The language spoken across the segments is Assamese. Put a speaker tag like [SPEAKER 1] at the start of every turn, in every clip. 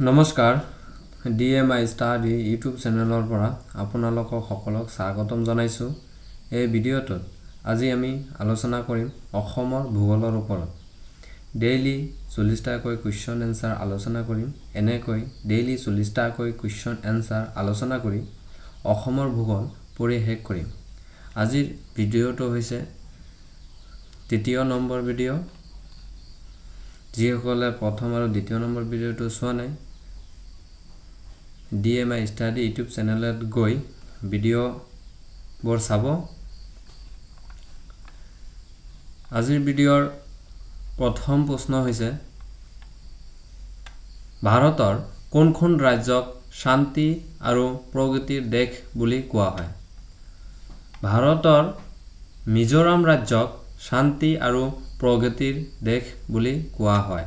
[SPEAKER 1] নমস্কাৰ DMI Study YouTube চেনেলৰ পৰা আপোনালোকক সকলক স্বাগতম জনাইছো এই ভিডিঅ'টোত আজি আমি আলোচনা কৰিম অসমৰ ভূগোলৰ ওপৰত ডেইলি 40টাকৈ কোৱেশ্চন এনসাৰ আলোচনা কৰিম এনেকৈ ডেইলি 40টাকৈ কোৱেশ্চন এনসাৰ আলোচনা কৰি অসমৰ ভূগোল পঢ়ি শেষ কৰিম আজিৰ ভিডিঅ'টো হৈছে তৃতীয় নম্বৰ ভিডিঅ' যিসকলে প্ৰথম আৰু দ্বিতীয় নম্বৰ ভিডিঅ'টো চোৱা নাই DMI Study YouTube চেনেলত গৈ ভিডিঅ' বৰ চাব আজিৰ ভিডিঅ'ৰ প্ৰথম প্ৰশ্ন হৈছে ভাৰতৰ কোনখন ৰাজ্যক শান্তি আৰু প্ৰগতিৰ দেশ বুলি কোৱা হয় ভাৰতৰ মিজোৰাম ৰাজ্যক শান্তি আৰু প্ৰগতিৰ দেশ বুলি কোৱা হয়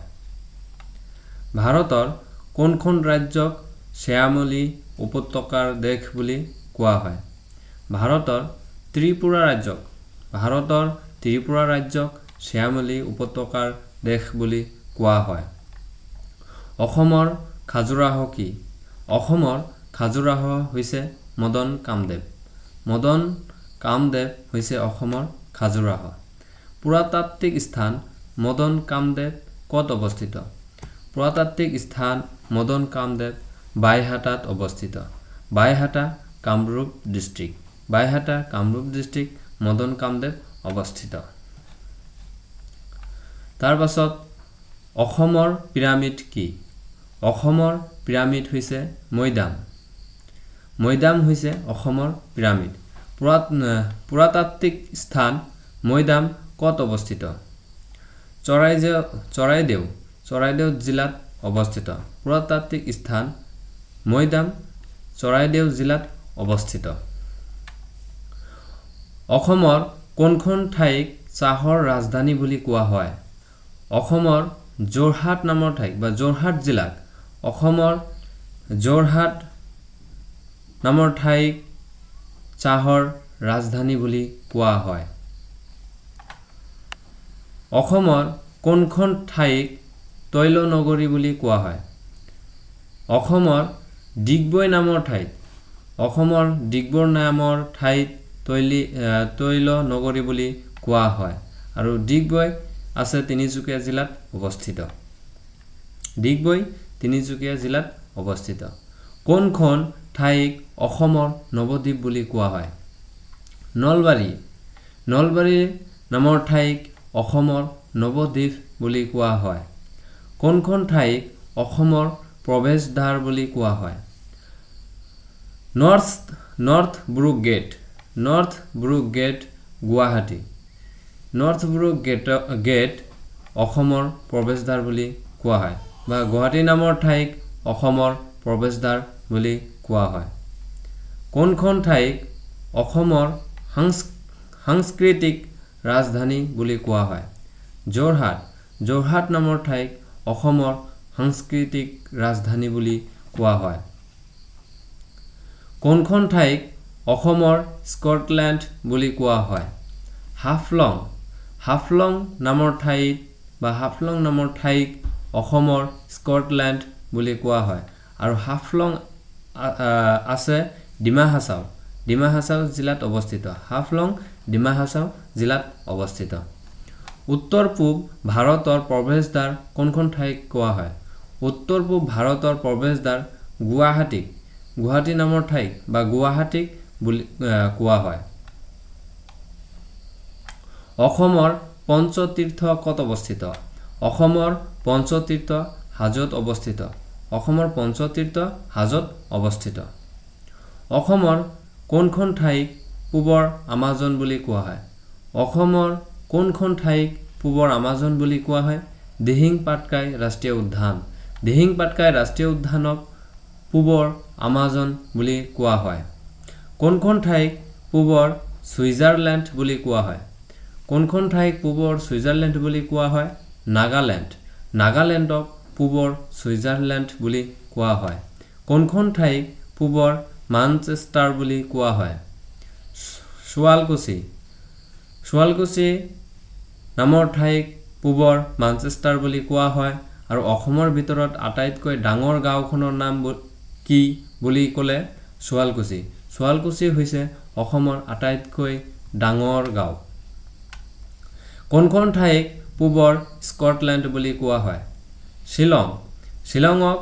[SPEAKER 1] ভাৰতৰ কোনখন ৰাজ্যক শ্যামলী উপত্যকাৰ দেশ বুলি কোৱা হয় ভাৰতৰ ত্ৰিপুৰা ৰাজ্যক শ্যামলী উপত্যকাৰ দেশ বুলি কোৱা হয় অসমৰ খাজুৰাহ কি অসমৰ খাজুৰাহ হৈছে মদন কামদেৱ হৈছে অসমৰ খাজুৰাহ পুৰাতাত্ত্বিক স্থান মদন কামদেৱ ক'ত অৱস্থিত পুৰাতাত্ত্বিক স্থান মদন কামদেৱ বাইহাটাত অৱস্থিত বাইহাটা কামৰূপ ডিস্ট্ৰিক্ট মদন কামদেৱ অৱস্থিত তাৰ পাছত অসমৰ পিৰামিড কি অসমৰ পিৰামিড হৈছে মৈদাম হৈছে অসমৰ পিৰামিড পুৰাতাত্ত্বিক স্থান মৈদাম ক'ত অৱস্থিত চৰাইদেউ জিলাত অৱস্থিত পুৰাতাত্ত্বিক স্থান মৈদাম চৰাইদেউ জিলাত অৱস্থিত অসমৰ কোনখন ঠাইক চাহৰ ৰাজধানী বুলি কোৱা হয় অসমৰ যোৰহাট নামৰ ঠাইক বা যোৰহাট জিলাক অসমৰ যোৰহাট নামৰ ঠাইক চাহৰ ৰাজধানী বুলি কোৱা হয় অসমৰ কোনখন ঠাইক তৈল নগৰী বুলি কোৱা হয় অসমৰ ডিগবৈ নামৰ ঠাইত তৈল নগৰী বুলি কোৱা হয় আৰু ডিগবৈ আছে তিনিচুকীয়া জিলাত অৱস্থিত কোনখন ঠাইক অসমৰ নৱদ্বীপ বুলি কোৱা হয় নলবাৰী নামৰ ঠাইক অসমৰ নৱদ্বীপ বুলি কোৱা হয় কোনখন ঠাইক অসমৰ প্ৰৱেশদ্বাৰ বুলি কোৱা হয় North Brook Gate Guwahati North Brook Gate অসমৰ প্ৰৱেশদ্বাৰ বুলি কোৱা হয় বা গুৱাহাটী নামৰ ঠাইক অসমৰ প্ৰৱেশদ্বাৰ বুলি কোৱা হয় কোনখন ঠাইক অসমৰ সাংস্কৃতিক ৰাজধানী বুলি কোৱা হয় যোৰহাট নামৰ ঠাইক অসমৰ সাংস্কৃতিক ৰাজধানী বুলি কোৱা হয় কোনখন ঠাইক অসমৰ স্কটলেণ্ড বুলি কোৱা হয় হাফলং নামৰ ঠাইক অসমৰ স্কটলেণ্ড বুলি কোৱা হয় আৰু হাফলং আছে ডিমা হাছাও জিলাত অৱস্থিত উত্তৰ পূব ভাৰতৰ প্ৰৱেশদ্বাৰ কোনখন ঠাইক কোৱা হয় উত্তৰ পূব ভাৰতৰ প্ৰৱেশদ্বাৰ গুৱাহাটী নামৰ ঠাইক বা গুৱাহাটীক বুলি কোৱা হয় অসমৰ পঞ্চতীৰ্থ ক'ত অৱস্থিত অসমৰ পঞ্চতীৰ্থ হাজোত অৱস্থিত অসমৰ কোনখন ঠাইক পূবৰ আমাজন বুলি কোৱা হয় অসমৰ কোনখন ঠাইক পূবৰ আমাজন বুলি কোৱা হয় দিহিং পাটকাই ৰাষ্ট্ৰীয় উদ্যানক পূবৰ আমাজন বুলি কোৱা হয় কোনখন ঠাইক পূবৰ ছুইজাৰলেণ্ড বুলি কোৱা হয় নাগালেণ্ডক পূবৰ ছুইজাৰলেণ্ড বুলি কোৱা হয় কোনখন ঠাইক পূবৰ মানচেষ্টাৰ বুলি কোৱা হয় শুৱালকুছি নামৰ ঠাইক পূবৰ মানচেষ্টাৰ বুলি কোৱা হয় আৰু অসমৰ ভিতৰত আটাইতকৈ ডাঙৰ গাঁওখনৰ নাম কি বুলি ক'লে শুৱালকুছি। শুৱালকুছি হৈছে অসমৰ আটাইতকৈ ডাঙৰ গাঁও। কোনখন ঠাইক পূবৰ স্কটলেণ্ড বুলি কোৱা হয়? শ্বিলং। শ্বিলঙক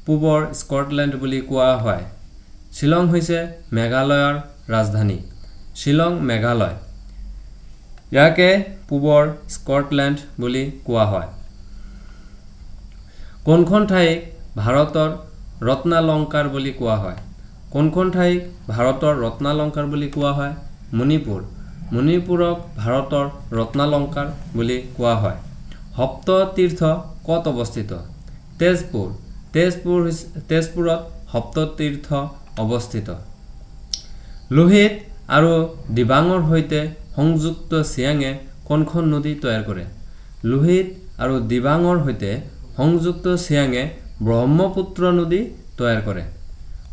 [SPEAKER 1] পূবৰ স্কটলেণ্ড বুলি কোৱা হয়। শ্বিলং হৈছে মেঘালয়ৰ ৰাজধানী। শ্বিলং মেঘালয়। ইয়াকে পূবৰ স্কটলেণ্ড বুলি কোৱা হয়। কোনখন ঠাইক ভাৰতৰ ৰত্নালংকাৰ বুলি কোৱা হয়? কোনখন ঠাইক ভাৰতৰ ৰত্নালংকাৰ বুলি কোৱা হয়? মণিপুৰ। মণিপুৰক ভাৰতৰ ৰত্নালংকাৰ বুলি কোৱা হয়। সপ্ততীৰ্থ ক'ত অৱস্থিত? তেজপুৰ। তেজপুৰত সপ্ততীৰ্থ অৱস্থিত। লোহিত আৰু দিবাঙৰ সৈতে সংযুক্ত চিয়াঙে কোনখন নদী তৈয়াৰ কৰে? লোহিত আৰু দিবাঙৰ সৈতে সংযুক্ত চিয়াঙে ব্ৰহ্মপুত্ৰ নদী তৈয়াৰ কৰে।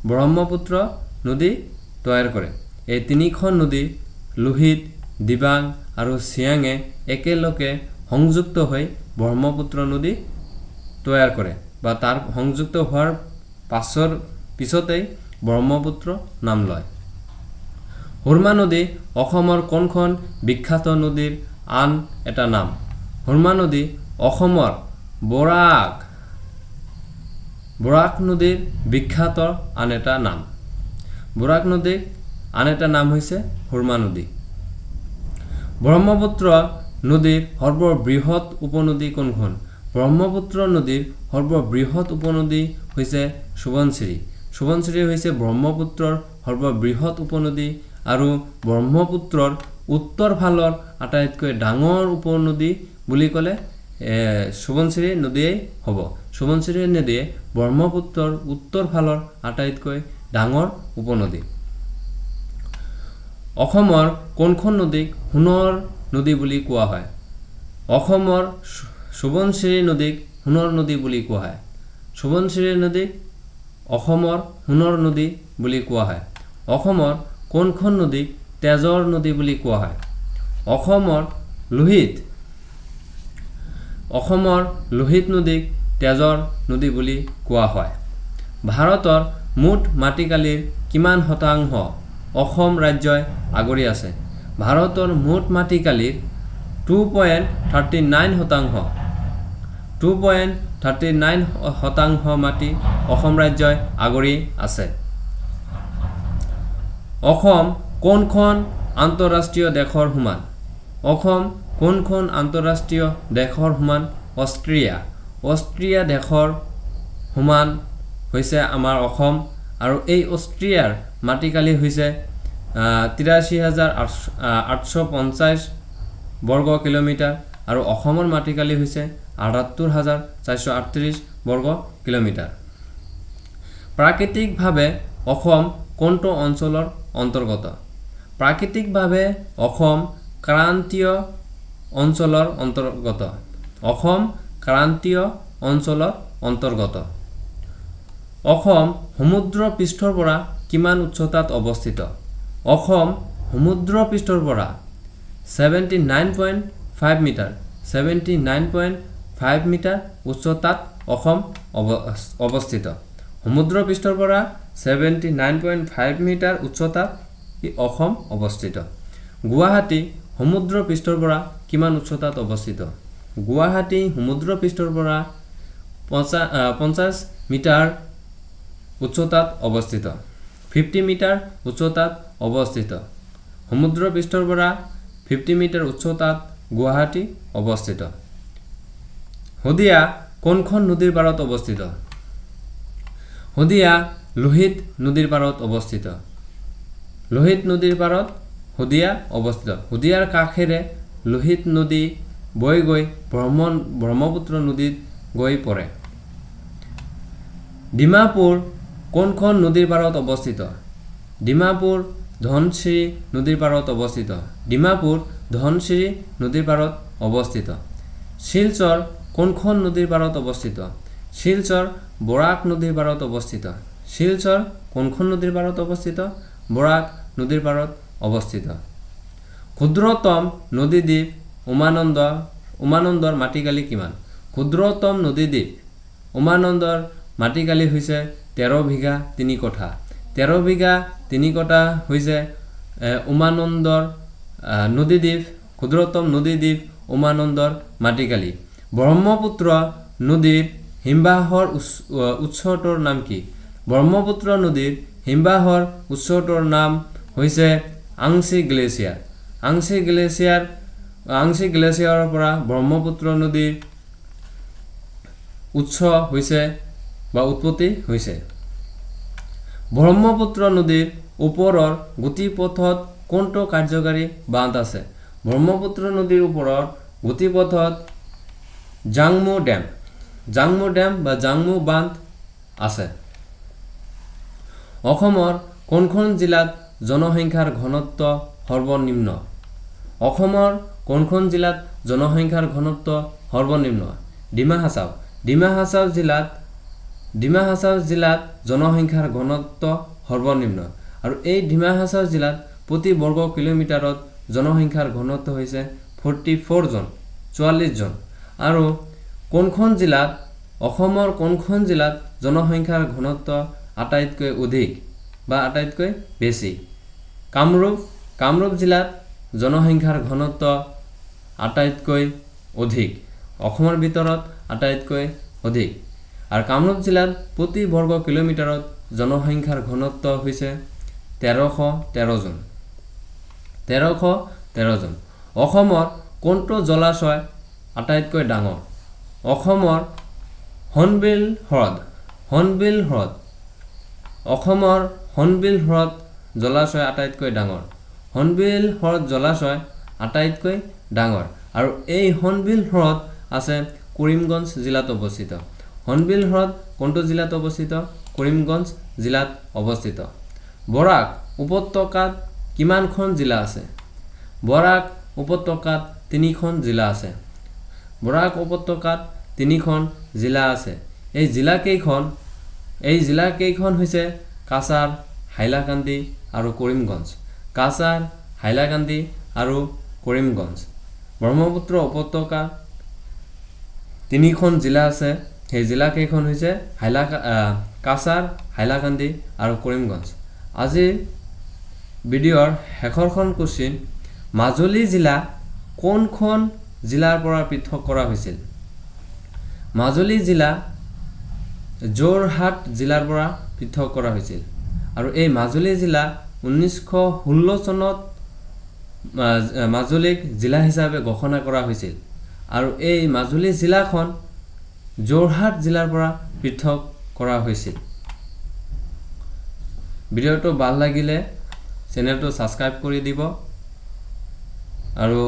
[SPEAKER 1] ব্ৰহ্মপুত্ৰ নদী তৈয়াৰ কৰে। এই তিনিখন নদী লোহিত, দিবাং আৰু চিয়াঙে একেলগে সংযুক্ত হৈ ব্ৰহ্মপুত্ৰ নদী তৈয়াৰ কৰে বা তাৰ সংযুক্ত হোৱাৰ পিছতেই ব্ৰহ্মপুত্ৰ নাম লয়। সুৰমা নদী অসমৰ কোনখন বিখ্যাত নদীৰ আন এটা নাম? সুৰমা নদী অসমৰ বৰাক নদীৰ বিখ্যাত আন এটা নাম। বৰাক নদীৰ আন এটা নাম হৈছে সুৰমা নদী। ব্ৰহ্মপুত্ৰ নদীৰ সৰ্ববৃহৎ উপনদী কোনখন? ব্ৰহ্মপুত্ৰ নদীৰ সৰ্ববৃহৎ উপনদী হৈছে সোৱণশিৰি। সোৱণশিৰি হৈছে ব্ৰহ্মপুত্ৰৰ সৰ্ববৃহৎ উপনদী আৰু ব্ৰহ্মপুত্ৰৰ উত্তৰ ফালৰ আটাইতকৈ ডাঙৰ উপনদী বুলি ক'লে সোৱণশিৰি নদীয়ে হ'ব। সোৱণশিৰি নদীয়ে ব্ৰহ্মপুত্ৰৰ উত্তৰ ফালৰ আটাইতকৈ ডাঙৰ উপনদী। অসমৰ কোনখন নদীক সোণৰ নদী বুলি কোৱা হয়? অসমৰ সোৱণশিৰি নদীক সোণৰ নদী বুলি কোৱা হয়। সোৱণশিৰি নদীক অসমৰ সোণৰ নদী বুলি কোৱা হয়। অসমৰ কোনখন নদীক তেজৰ নদী বুলি কোৱা হয়? অসমৰ লোহিত নদীক তেজৰ নদী বুলি কোৱা হয়। ভাৰতৰ মুঠ মাটিকালিৰ কিমান শতাংশ অসম ৰাজ্যই আগুৰি আছে? ভাৰতৰ মুঠ মাটিকালিৰ 2.39 শতাংশ। 2.39 শতাংশ মাটি অসম ৰাজ্যই আগুৰি আছে। অসম কোনখন আন্তঃৰাষ্ট্ৰীয় দেশৰ সমান? অসম কোনখন আন্তঃৰাষ্ট্ৰীয় দেশৰ সমান? অষ্ট্ৰিয়া। অষ্ট্ৰিয়া দেশৰ সমান হৈছে আমাৰ অসম আৰু এই অষ্ট্ৰিয়াৰ মাটিকালি হৈছে 83,850 বৰ্গ কিলোমিটাৰ আৰু অসমৰ মাটিকালি হৈছে 78,438 বৰ্গ কিলোমিটাৰ। প্ৰাকৃতিকভাৱে অসম কোনটো অঞ্চলৰ অন্তৰ্গত? প্ৰাকৃতিকভাৱে অসম ক্ৰান্তীয় অঞ্চলৰ অন্তৰ্গত। অসম ক্ৰান্তীয় অঞ্চলৰ অন্তৰ্গত। অসম সমুদ্ৰ পৃষ্ঠৰ পৰা কিমান উচ্চতাত অৱস্থিত? অসম সমুদ্ৰ পৃষ্ঠৰ পৰা 79.5 মিটাৰ 79.5 মিটাৰ উচ্চতাত অসম অৱস্থিত। সমুদ্ৰ পৃষ্ঠৰ পৰা 79.5 মিটাৰ উচ্চতাত অসম অৱস্থিত। গুৱাহাটী সমুদ্ৰ পৃষ্ঠৰ পৰা কিমান উচ্চতাত অৱস্থিত? গুৱাহাটী সমুদ্ৰ পৃষ্ঠৰ পৰা 50 মিটাৰ উচ্চতাত অৱস্থিত। 50 মিটাৰ উচ্চতাত অৱস্থিত। সমুদ্ৰ পৃষ্ঠৰ পৰা 50 মিটাৰ উচ্চতাত গুৱাহাটী অৱস্থিত। শদিয়া কোনখন নদীৰ পাৰত অৱস্থিত? শদিয়া লোহিত নদীৰ পাৰত অৱস্থিত। লোহিত নদীৰ পাৰত শদিয়া অৱস্থিত। শদিয়াৰ কাষেৰে লোহিত নদী বৈ গৈ ব্ৰহ্মপুত্ৰ নদীত গৈ পৰে। ডিমাপুৰ কোনখন নদীৰ পাৰত অৱস্থিত? ডিমাপুৰ ধনশিৰি নদীৰ পাৰত অৱস্থিত। ডিমাপুৰ ধনশিৰি নদীৰ পাৰত অৱস্থিত। শিলচৰ কোনখন নদীৰ পাৰত অৱস্থিত? শিলচৰ বৰাক নদীৰ পাৰত অৱস্থিত। শিলচৰ কোনখন নদীৰ পাৰত অৱস্থিত? বৰাক নদীৰ পাৰত অৱস্থিত। ক্ষুদ্ৰতম নদীদ্বীপ উমানন্দৰ মাটিকালি কিমান? ক্ষুদ্ৰতম নদীদ্বীপ উমানন্দৰ মাটিকালি হৈছে 13 বিঘা 3 কঠা 13 বিঘা 3 কঠা হৈছে উমানন্দৰ নদীদ্বীপ ক্ষুদ্ৰতম নদীদ্বীপ উমানন্দৰ মাটিকালি ব্ৰহ্মপুত্ৰ নদীৰ হিমবাহৰ উৎসটোৰ নাম কি ব্ৰহ্মপুত্ৰ নদীৰ হিমবাহৰ উৎসটোৰ নাম হৈছে আংশী গ্লেচিয়াৰ আংশী গ্লেচিয়াৰৰ পৰা ব্ৰহ্মপুত্ৰ নদীৰ উৎস হৈছে বা উৎপত্তি হৈছে ব্ৰহ্মপুত্ৰ নদীৰ ওপৰৰ গতিপথত কোনটো কাৰ্যকাৰী বান্ধ আছে ব্ৰহ্মপুত্ৰ নদীৰ ওপৰৰ গতিপথত জাংমু ড্যাম বা জাংমু বান্ধ আছে অসমৰ কোনখন জিলাত জনসংখ্যাৰ ঘনত্ব সৰ্বনিম্ন অসমৰ কোনখন জিলাত জনসংখ্যাৰ ঘনত্ব সৰ্বনিম্ন ডিমা হাছাও জিলাত জনসংখ্যাৰ ঘনত্ব সৰ্বনিম্ন আৰু এই ডিমা হাছাও জিলাত প্ৰতি বৰ্গ কিলোমিটাৰত জনসংখ্যাৰ ঘনত্ব হৈছে 44 জন আৰু কোনখন জিলাত অসমৰ কোনখন জিলাত জনসংখ্যাৰ ঘনত্ব আটাইতকৈ অধিক বা আটাইতকৈ বেছি কামৰূপ জিলাত জনসংখ্যাৰ ঘনত্ব আটাইতকৈ অধিক অসমৰ ভিতৰত আটাইতকৈ অধিক আৰু কামৰূপ জিলাত প্ৰতি বৰ্গ কিলোমিটাৰত জনসংখ্যাৰ ঘনত্ব হৈছে 1313 জন অসমৰ কোনটো জলাশয় আটাইতকৈ ডাঙৰ অসমৰ হৰ্ণবিল হ্ৰদ অসমৰ হৰ্ণবিল হ্ৰদ জলাশয় আটাইতকৈ ডাঙৰ হৰ্ণবিল হ্ৰদ জলাশয় আটাইতকৈ ডাঙৰ আৰু এই হৰ্ণবিল হ্ৰদ আছে কৰিমগঞ্জ জিলাত অৱস্থিত হৰ্ণবিল হ্ৰদ কোনটো জিলাত অৱস্থিত কৰিমগঞ্জ জিলাত অৱস্থিত বৰাক উপত্যকাত কিমানখন জিলা আছে বৰাক উপত্যকাত 3খন জিলা আছে বৰাক উপত্যকাত 3খন জিলা আছে এই জিলা কেইখন হৈছে কাছাৰ হাইলাকান্দি আৰু কৰিমগঞ্জ কাছাৰ হাইলাকান্দি আৰু কৰিমগঞ্জ ব্ৰহ্মপুত্ৰ উপত্যকাত 3খন জিলা আছে সেই জিলা কেইখন হৈছে কাছাৰ হাইলাকান্দি আৰু কৰিমগঞ্জ আজি ভিডিঅ'ৰ শেষৰখন কোশ্চিন মাজুলী জিলা কোনখন জিলাৰ পৰা পৃথক কৰা হৈছিল মাজুলী জিলা যোৰহাট জিলাৰ পৰা পৃথক কৰা হৈছিল আৰু এই মাজুলী জিলা 1916 চনত মাজুলীক জিলা হিচাপে ঘোষণা কৰা হৈছিল আৰু এই মাজুলী জিলাখন যোৰহাট জিলাৰ পৰা পৃথক কৰা হৈছিল ভিডিঅ'টো ভাল লাগিলে চেনেলটো সাবস্ক্ৰাইব কৰি দিব আৰু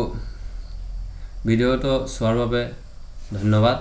[SPEAKER 1] ভিডিঅ'টো চোৱাৰ বাবে ধন্যবাদ